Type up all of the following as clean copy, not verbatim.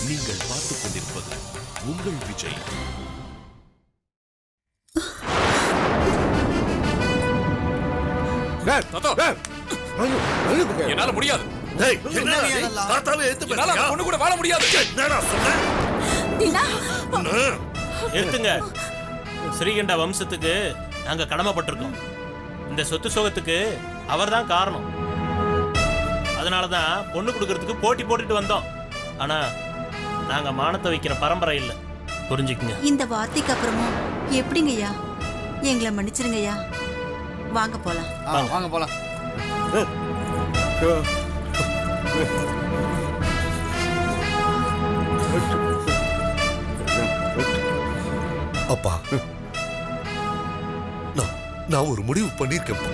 நீங்கள் பார்த்துக் கொண்டிருப்பது உங்கள் விஜய். என்னால முடியாது. பொண்ணு கூட வாழ முடியாது. எடுத்துங்க. ஸ்ரீகண்ட வம்சத்துக்கு நாங்க கடமைப்பட்டிருக்கோம். இந்த சொத்து சோகத்துக்கு அவர்தான் காரணம். அதனாலதான் பொண்ணு கொடுக்கறதுக்கு போட்டி போட்டுட்டு வந்தோம். ஆனா நாங்க மானத்தை வைக்கிற பரம்பரை இல்ல, புரிஞ்சுக்குங்க. இந்த வார்த்தைக்கு அப்புறமும் எப்படிங்கய்யா? எங்களை மன்னிச்சிருங்கய்யா. வாங்க போலாம். வாங்க போலாம். அப்பா, நான் ஒரு முடிவு பண்ணிருக்கேன்.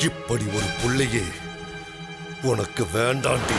இப்படி ஒரு புள்ளையே உனக்கு வேண்டாண்டி.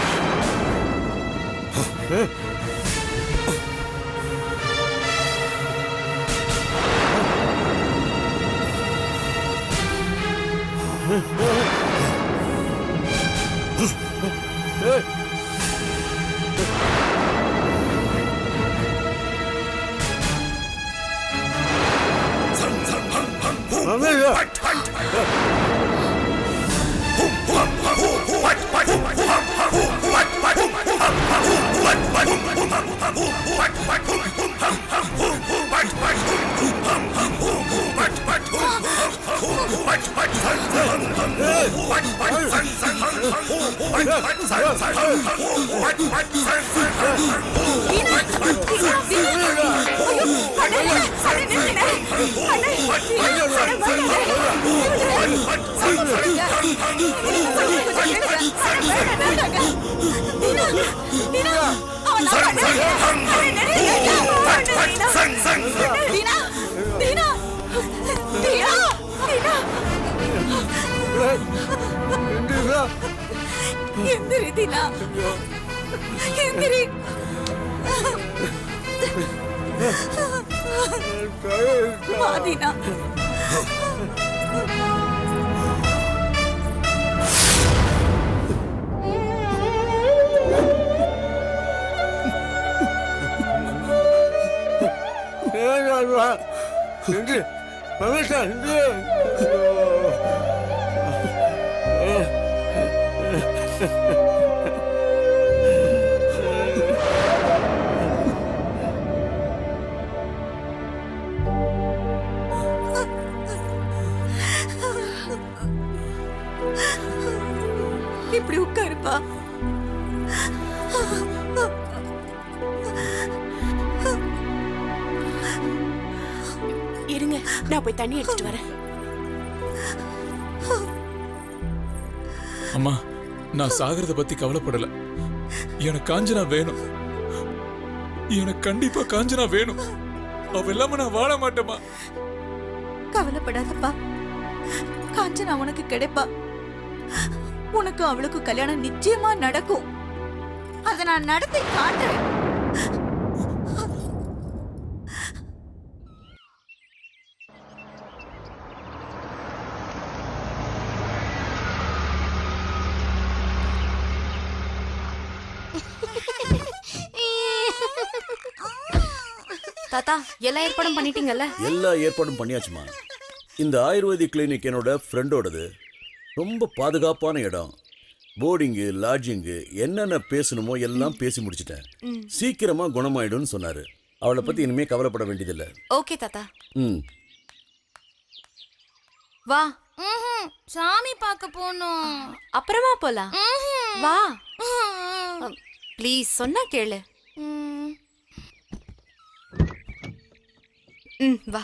எந்திரி தீனா, எந்திரி. தீனா, இப்படி உட்காருப்பா. இருங்க, நான் போய் தண்ணி எடுத்துட்டு வரேன். அம்மா, நான் சாகிறத பத்தி கவலைப்படல. எனக்கு காஞ்சனா வேணும். எனக்கு கண்டிப்பா காஞ்சனா வேணும். அவ இல்லாம நான் வாழ மாட்டேமா. கவலைப்படாதப்பா, காஞ்சனா உனக்கு கிடைப்பா. உனக்கு அவளுக்கு கல்யாணம் நிச்சயமா நடக்கும். அதை நான் நடத்தி காட்டுறேன். தாத்தா, எல்லா ஏற்பாடும் பண்ணிட்டீங்கல்ல? எல்லா ஏற்பாடும் பண்ணியாச்சுமா. இந்த ஆயுர்வேதிக் கிளினிக் என்னோட ஃப்ரெண்டோடது. ரொம்ப பாதுகாப்பான இடம். போர்டிங்கு, லாட்ஜிங்கு, என்னென்ன பேசணுமோ எல்லாம் பேசி முடிச்சிட்டேன். சீக்கிரமா குணமாயிடும்னு சொன்னாரு. அவளை பத்தி இனிமே கவலைப்பட வேண்டியதில்லை. ஓகே தாத்தா. வா. சாமி பார்க்க போணும். அப்புறமா போலாம். வா. ப்ளீஸ், சொன்னா கேளு. வா.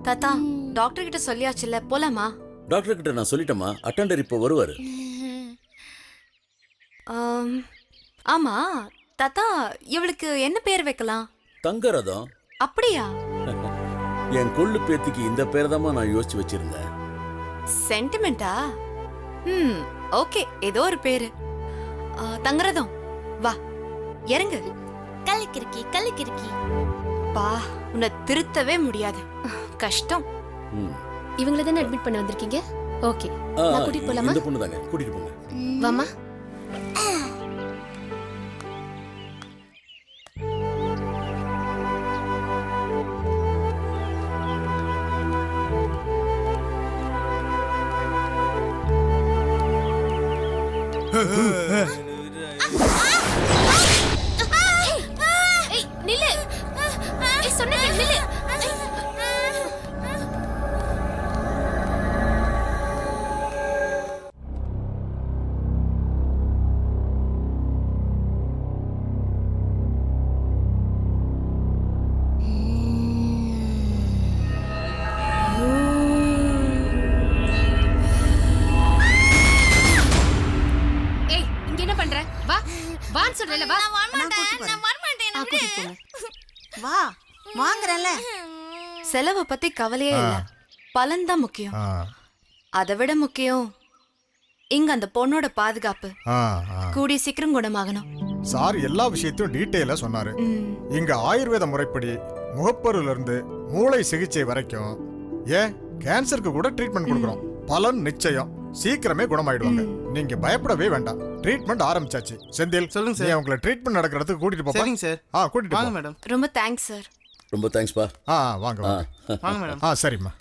தாத்தா, டாக்டர் கிட்ட சொல்லியாச்சுல, போலாமா? டாக்டர் கிட்ட நான் சொல்லிட்டேமா. அட்டெண்டர் இப்போ வருவாரு. ஆமா தாத்தா, இவளுக்கு என்ன பேர் வைக்கலாம்? தங்கரதம். அப்படியா? என் கொள்ளு பேத்திக்கு இந்த பேர் தான் நான் யோசிச்சு வச்சிருந்தேன். சென்டிமெண்டா? ஓகே, ஏதோ ஒரு பேரு. தங்கரதம், வா இறங்கு. கலக்கிருக்கி கலக்கிருக்கி. பா, உன்னை திருத்தவே முடியாது. கஷ்டம். இவங்கள தானே அட்மிட் பண்ண வந்திருக்கீங்க? ஓகே, ஆ, நான் கூட்டிட்டு போலாமா? இந்த பொண்ணு தாங்க, கூட்டிட்டு போங்க. வாமா. ஏய் நில்லு. ஏய் சொன்னேன் நில்லு. ஏய், இங்க என்ன பண்ற? வா. வான்னு சொல்றேல, வா. நான் வரமாட்டேன். நான் வரமாட்டேன். கூட்டிட்டு போங்க. வா வாங்குறல. செலவை பத்தி கவலையே இல்ல, பலன் தான் முக்கியம். அதை விட முக்கியம் இங்க அந்த பொண்ணோட பாதுகாப்பு. கூடிய சீக்கிரம் குணமாகணும். சார் எல்லா விஷயத்தையும் டீட்டெயிலா சொன்னாரு. இங்க ஆயுர்வேத முறைப்படி முகப்பருல இருந்து மூளை சிகிச்சை வரைக்கும், ஏன் கேன்சருக்கு கூட ட்ரீட்மெண்ட் கொடுக்குறோம். பலன் நிச்சயம், சீக்கிரமே குணமாயிடுவாங்க. நீங்க பயப்படவே வேண்டாம். ட்ரீட்மெண்ட் ஆரம்பிச்சாச்சு. செந்தில், சொல்லுங்க சார். உங்களை ட்ரீட்மெண்ட் நடக்கிறதுக்கு கூட்டிட்டு போப்பா. சரிங்க சார். கூட்டிட்டு வாங்க போ. மேடம். ரொம்ப தேங்க்ஸ் சார். ரொம்ப தேங்க்ஸ்பா. வாங்க வாங்க. வாங்க மேடம். சரிம்மா.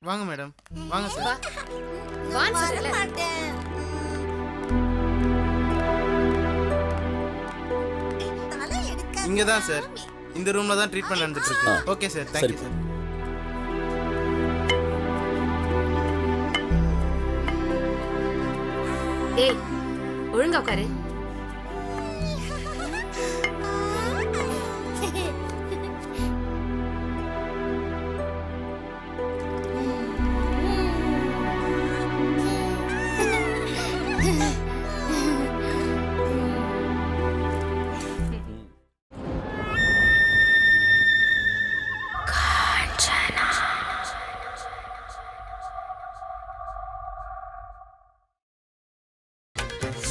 வாங்க மேடம். வாங்க சார். வான்னு சொல்றேல. இங்க தான் சார். இந்த ரூம்ல தான் ட்ரீட்மெண்ட் நடந்துட்டு இருக்கு. Okay sir. தேங்க் சரி. You sir. ஏய், ஒழுங்கா உட்காரு.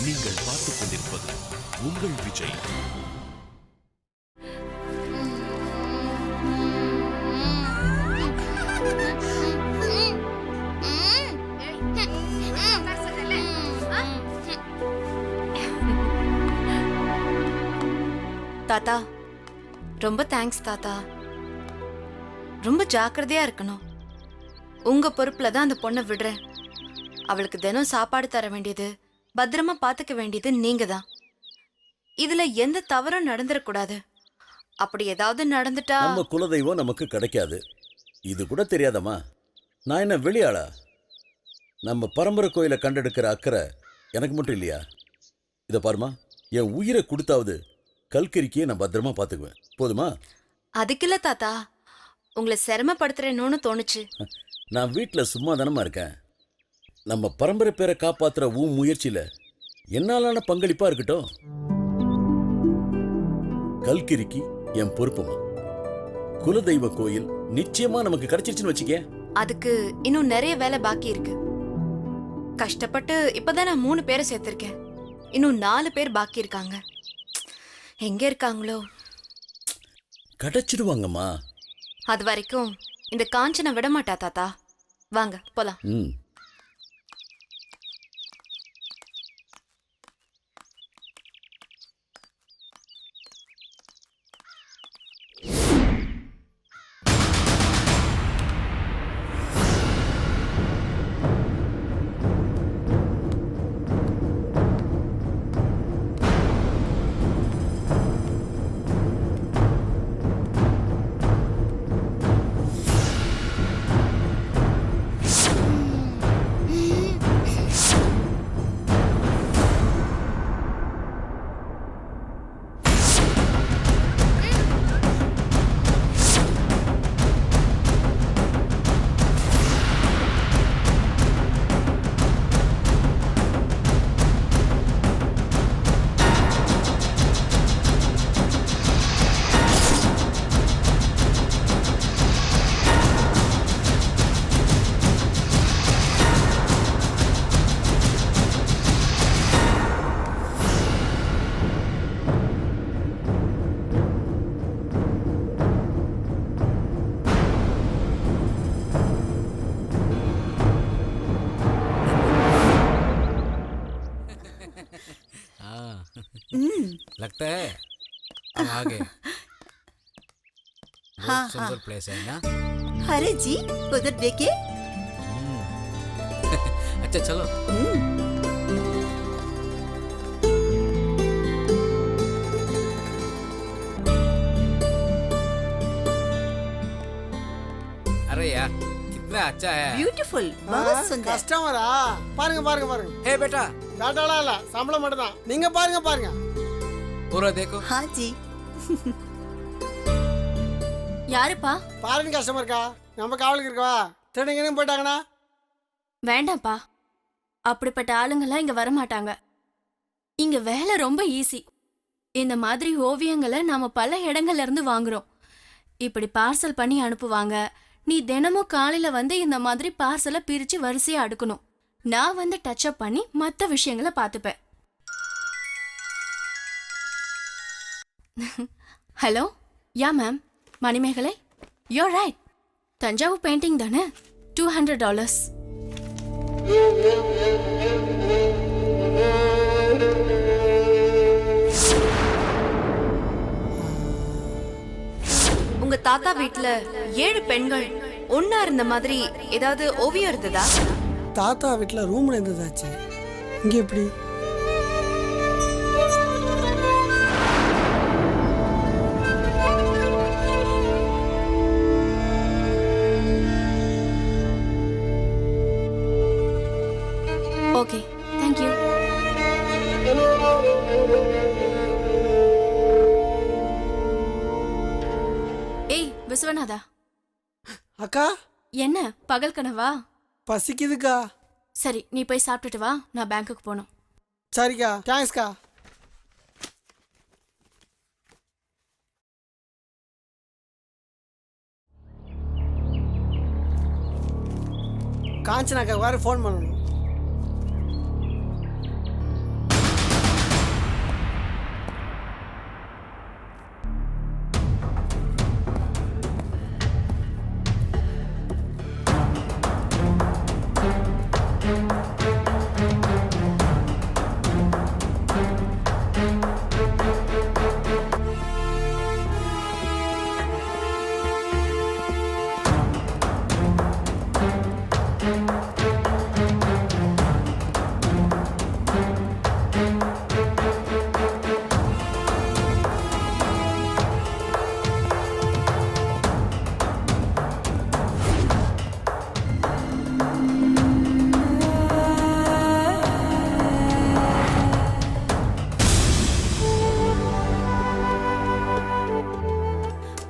நீங்கள் பார்த்துக் கொண்டிருப்பது உங்கள் விஜய். தாத்தா, ரொம்ப தேங்க்ஸ் தாத்தா. ரொம்ப ஜாக்கிரதையா இருக்கணும். உங்க பொறுப்புல தான் அந்த பொண்ணை விடுறேன். அவளுக்கு தினம் சாப்பாடு தர வேண்டியது, பத்திரமா பாத்துக்க வேண்டியது நீங்க தான். இதுல எந்த தவறும் நடந்துடக்கூடாது. அப்படி ஏதாவது நடந்துட்டா நம்ம குலதெய்வம் நமக்கு கிடைக்காது. இது கூட தெரியாதம்மா. நான் என்ன வெளியாளா? நம்ம பரம்பரை கோயிலை கண்டெடுக்கிற அக்கறை எனக்கு மட்டும் இல்லையா? இதை பாருமா, என் உயிரை கொடுத்தாவது கல்கரிக்கையை நான் பத்திரமா பார்த்துக்குவேன். போதுமா? அதுக்கில்ல தாத்தா, உங்களை சிரமப்படுத்துறேன்னு தோணுச்சு. நான் வீட்டில் சும்மா தானமா இருக்கேன். நம்ம பரம்பரை பேரை காப்பாத்துற முயற்சியில என்னாலான பங்களிப்பா இருக்கட்டும். கல்கிரிக்கு என் பொறுப்புமா. குலதெய்வ கோயில் நிச்சயமா நமக்கு கிடைச்சிருச்சுன்னு வச்சுக்க. அதுக்கு இன்னும் நிறைய வேலை பாக்கி இருக்கு. கஷ்டப்பட்டு இப்பதான் நான் 3 பேரை சேர்த்திருக்கேன். இன்னும் 4 பேர் பாக்கி இருக்காங்க. எங்க இருக்காங்களோ? கிடைச்சிடுவாங்கம்மா. அது வரைக்கும் இந்த காஞ்சனை விட மாட்டா தாத்தா. வாங்க போலாம். लगता है अब आगे बहुत सुंदर प्लेस है ना। अरे जी उधर देखिए। अच्छा चलो। अरे यार कितना अच्छा है। ब्यूटीफुल, बहुत सुंदर। கஸ்டமரா பாருங்க பாருங்க பாருங்க. हे बेटा டாடாலாம் இல்ல, சம்பளம் மட்டும் தான். நீங்க பாருங்க பாருங்க. पूरा देखो। हाँ जी। யாருப்பா? பாருங்க கஸ்டமர்க்கா, நம்ம காவலுக்கு இருக்கவா? திருடங்க போயிட்டாங்கண்ணா. வேண்டாம்ப்பா, அப்படிப்பட்ட ஆளுங்கெல்லாம் இங்க வரமாட்டாங்க. இங்க வேலை ரொம்ப ஈஸி. இந்த மாதிரி ஓவியங்களை நாம பல இடங்கள்ல இருந்து வாங்குறோம். இப்படி பார்சல் பண்ணி அனுப்புவாங்க. நீ தினமும் காலையில வந்து இந்த மாதிரி பார்சலை பிரிச்சு வரிசையா அடுக்கணும். நான் வந்து டச் அப் பண்ணி மற்ற விஷயங்களை பார்த்துப்பேன். Hello, yeah ma'am, Manimegalai, you're right. Thanjavur painting தானே? $200. உங்க தாத்தா வீட்ல 7 பெண்கள் ஒன்னா இருந்த மாதிரி ஏதாவது ஓவியம் இருந்ததா? தாத்தா வீட்டுல ரூம்ல இருந்ததாச்சு. இங்க எப்படி? Okay, thank you. ஏய் விஸ்வநாதா. அக்கா என்ன பகல் கனவா? பசிக்குதுக்கா. சரி, நீ போய் சாப்பிட்டுட்டு வா, நான் பேங்க்குக்கு போகணும். சரிக்கா, தேங்க்ஸ்க்கா. காஞ்சனாக்கா வேற ஃபோன் பண்ணணும்.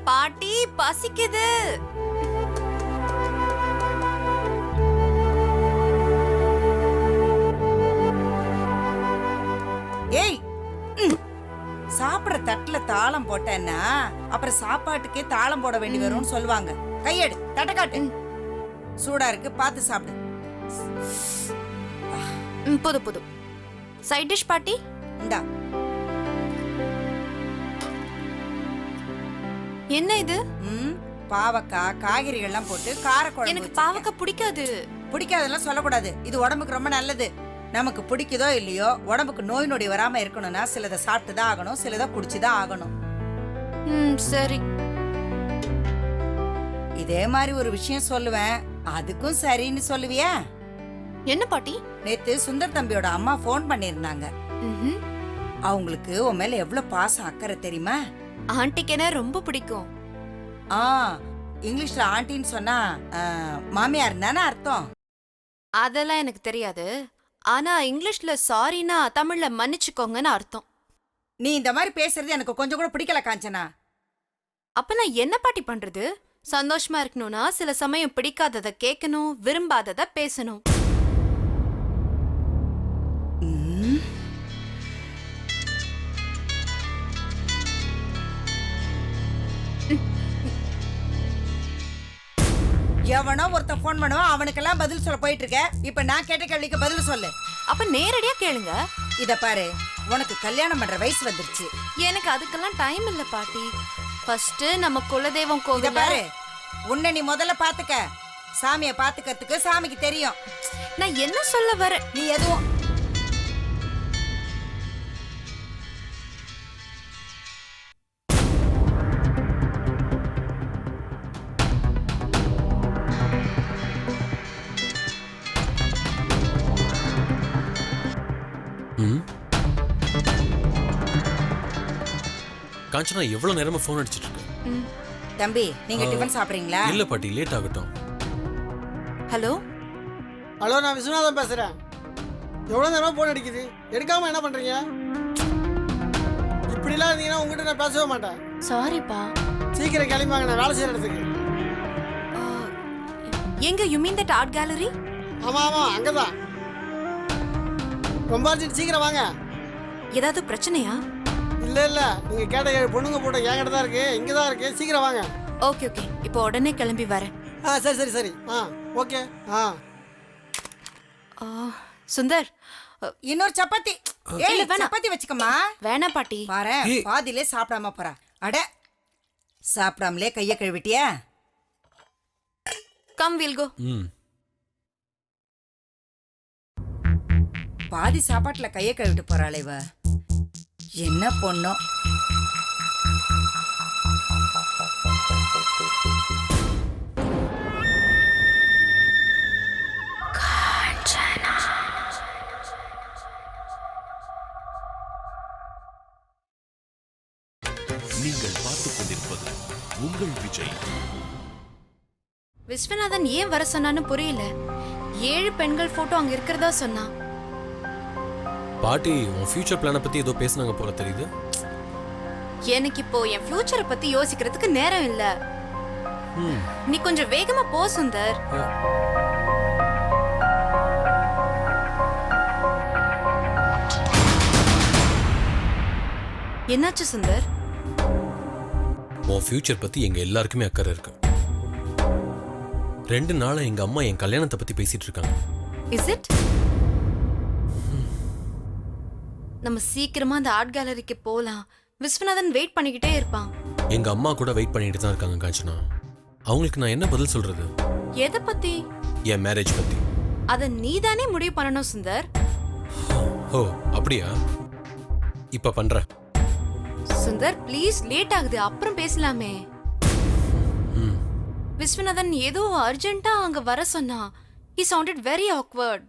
பாட்டி பசிக்குது. ஏய், சாப்பிடுற தட்டுல தாளம் போட்டேன்னா அப்புறம் சாப்பாட்டுக்கே தாளம் போட வேண்டி வரும்னு சொல்லுவாங்க. கையெடு, தட்டை காட்டு. சூடா இருக்கு, பார்த்து சாப்பிடு. புது புது சைட் டிஷ் பாட்டி. இந்தா. என்ன இது? பாவக்காய் காய்கறிகள்லாம் போட்டு காரக்குழம்பு. எனக்கு பாவக்காய் பிடிக்காது. பிடிக்காதெல்லாம் சொல்லக்கூடாது. இது உடம்புக்கு ரொம்ப நல்லது. நமக்கு பிடிக்குதோ இல்லையோ, உடம்புக்கு நோய் நொடி வராம இருக்கணும்னா சிலதை சாப்பிட்டுதான் ஆகணும், சிலதை குடிச்சுதான் ஆகணும். சரி. இதே மாதிரி ஒரு விஷயம் சொல்லுவேன், அதுக்கும் சரின்னு சொல்லுவியா? என்ன பாட்டி? நேத்து சுந்தர் தம்பியோட அம்மா போன் பண்ணிருந்தாங்க. அவங்களுக்கு உன் மேல எவ்வளவு பாசம் அக்கறை தெரியுமா? ஆண்டிக்கு என்ன ரொம்ப பிடிக்கும். இங்கிலீஷ்ல ஆண்டின்னு சொன்னா மாமியார் தானே அர்த்தம். அதெல்லாம் எனக்கு தெரியாது. ஆனா இங்கிலீஷ்ல சாரினா தமிழ்ல மன்னிச்சுக்கோங்கன்னு அர்த்தம். நீ இந்த மாதிரி பேசுறது எனக்கு கொஞ்சம் கூட பிடிக்கல காஞ்சனா. அப்ப நான் என்ன பாட்டி பண்றது? சந்தோஷமா இருக்கணும்னா சில சமயம் பிடிக்காததை கேட்கணும், விரும்பாததை பேசணும். எவனோ ஒருத்த போன் பண்ணுவான், அவனுக்கெல்லாம் பதில் சொல்ல போயிட்டு இருக்க. இப்ப நான் கேட்ட கேள்விக்கு பதில் சொல்லு. அப்ப நேரடியா கேளுங்க. இத பாரு, உனக்கு கல்யாணம் பண்ற வயசு வந்துருச்சு. எனக்கு அதுக்கெல்லாம் டைம் இல்ல பாட்டி. ஃபர்ஸ்ட் நம்ம குலதெய்வம் இத கோவில். பாரு, உன்னை நீ முதல்ல பாத்துக்க. சாமியை பாத்துக்கிறதுக்கு சாமிக்கு தெரியும். நான் என்ன சொல்ல வர? நீ எதுவும் காஞ்சனா எவ்வளவு நேரமா ஃபோன் அடிச்சிட்டு இருக்கு. தம்பி நீங்க டிஃபன் சாப்பிடுறீங்களா? இல்ல பாட்டி, லேட் ஆகட்டும். ஹலோ ஹலோ, நான் விஸ்வநாதன் பேசுறேன். எவ்வளோ நேரமா ஃபோன் அடிக்குது, எடுக்காம என்ன பண்றீங்க? இப்படிலாம் இருந்தீங்கன்னா உங்ககிட்ட நான் பேசவே மாட்டேன். சாரிப்பா. சீக்கிரம் கிளம்பிவாங்க, நான் வேலை செய்யற இடத்துக்கு. எங்க you mean that art gallery? ஆமா ஆமா, அங்கதான். ரொம்ப அர்ஜென்ட், சீக்கிரம் வாங்க. ஏதாவது பிரச்சனையா? இல்ல இல்ல, நீங்க கேட்ட 7 பொண்ணுங்க போட்ட என்கிட்ட தான் இருக்கு, இங்க தான் இருக்கு. சீக்கிரம் வாங்க. ஓகே ஓகே, இப்போ உடனே கிளம்பி வரேன். சரி சரி சரி. ஓகே. சுந்தர், இன்னொரு சப்பாத்தி. ஏய் இல்ல, வேணாம். சப்பாத்தி வச்சுக்கமா. வேணாம் பாட்டி. பாரு, பாதியிலே சாப்பிடாம போறா. அட, சாப்பிடாமலே கைய கழுவிட்டியா? Come will go. பாதி சாப்பாட்டுல கைய கழுவிட்டு போறாளே இவ. என்ன பொண்ணோ. நீங்கள் பார்த்துக் கொண்டிருப்பது உங்கள் விஜய். விஸ்வநாதன் ஏன் வர சொன்னான்னு புரியல. 7 பெண்கள் போட்டோ அங்க இருக்கிறதா சொன்னா. பாட்டி உன் ஃபியூச்சர் பிளானை பத்தி ஏதோ பேசுனாங்க போல தெரியுது. எனக்கு இப்போ என் ஃபியூச்சரை பத்தி யோசிக்கிறதுக்கு நேரம் இல்ல. நீ கொஞ்சம் வேகமா போ சுந்தர். என்னாச்சு சுந்தர்? உன் ஃபியூச்சர் பத்தி எங்க எல்லாருக்குமே அக்கறை இருக்கு. 2 நாளா எங்க அம்மா என் கல்யாணத்தை பத்தி பேசிட்டு இருக்காங்க. Is it? நம்ம சீக்கிரமா அந்த ஆர்ட் கேலரிக்கு போலாம். விஸ்வநாதன் வெயிட் பண்ணிக்கிட்டே இருப்பான். எங்க அம்மா கூட வெயிட் பண்ணிட்டு தான் இருக்காங்க காஞ்சனா. அவங்களுக்கு நான் என்ன பதில் சொல்றது? எதை பத்தி? என் மேரேஜ் பத்தி. அத நீதானே முடிவு பண்ணணும் சுந்தர். ஓ அப்படியா? இப்ப பண்றேன். சுந்தர் ப்ளீஸ், லேட் ஆகுது, அப்புறம் பேசலாமே. விஸ்வநாதன் ஏதோ அர்ஜென்ட்டா அங்க வர சொன்னா. He sounded very awkward.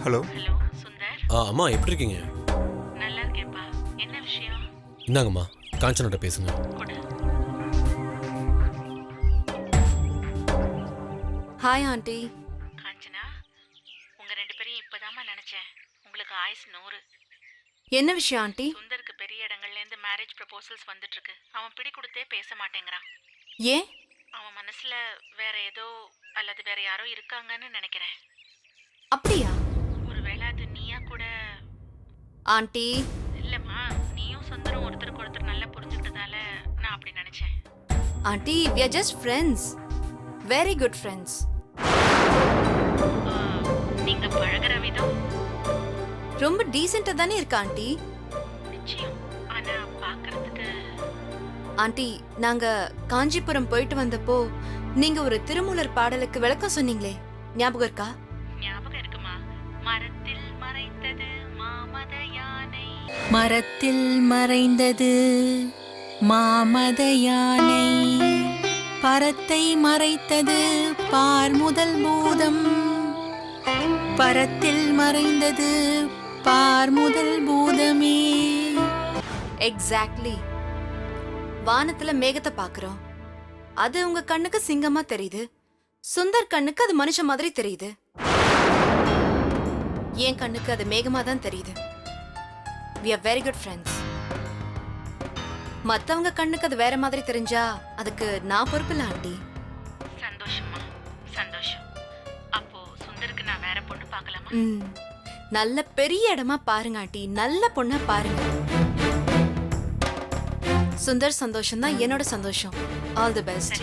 Hello அம்மா எப்படி இருக்கீங்க? நல்லா இருக்கேன்ப்பா. என்ன விஷயம்? இந்தாங்கம்மா, காஞ்சனாட்ட பேசுங்க. Hi aunty. காஞ்சனா, உங்க 2 பேரையும் இப்பதாம்மா நினைச்சேன். உங்களுக்கு ஆயுசு 100. என்ன விஷயம் ஆண்டி? சுந்தருக்கு பெரிய இடங்கள்ல இருந்து மேரேஜ் ப்ரொபோசல்ஸ் வந்துட்டு இருக்கு. அவன் பிடி கொடுத்தே பேச மாட்டேங்கிறான். ஏன்? அவன் மனசுல வேற ஏதோ அல்லது வேற யாரோ இருக்காங்கன்னு நினைக்கிறேன். அப்படியா? ஒருவேளை அது நீயா கூட? ஆண்டி இல்லம்மா, நீயும் சுந்தரும் ஒருத்தருக்கு ஒருத்தர் நல்லா புரிஞ்சுக்கிட்டதால நான் அப்படி நினைச்சேன். Aunty, we are just friends. Very good friends. நீங்க பழகுற விதம் ரொம்ப டீசென்ட்டா தானே இருக்கு ஆண்டி. நிச்சயம். ஆனா பார்க்கிறதுக்கு. ஆண்டி, நாங்க காஞ்சிபுரம் போயிட்டு வந்தப்போ நீங்க ஒரு திருமூலர் பாடலுக்கு விளக்கம் சொன்னீங்களே, ஞாபகம் இருக்கா? ஞாபகம் இருக்குமா? மரத்தில் மறைந்தது மாமத யானை. மரத்தில் மறைந்தது மாமத யானை, பரத்தை மறைத்தது பார் முதல் பூதம், பரத்தில் மறைந்தது பார் முதல் பூதமே. எக்ஸாக்ட்லி. வானத்துல மேகத்தை பாக்குறோம், அது உங்க கண்ணுக்கு சிங்கமா தெரியுது. சுந்தர் கண்ணுக்கு அது மனுஷ மாதிரி தெரியுது. என் கண்ணுக்கு அது மேகமா தான் தெரியுது. We are very good friends. மத்தவங்க கண்ணுக்கு அது வேற மாதிரி தெரிஞ்சா அதுக்கு நான் பொறுப்பில்ல ஆண்டி. சந்தோஷமா? சந்தோஷம். அப்போ சுந்தருக்கு நான் வேற பொண்ணு பார்க்கலாமா? நல்ல பெரிய இடமா பாருங்க ஆண்டி, நல்ல பொண்ணா பாருங்க. சுந்தர் சந்தோஷம் தான் என்னோட சந்தோஷம். All the best.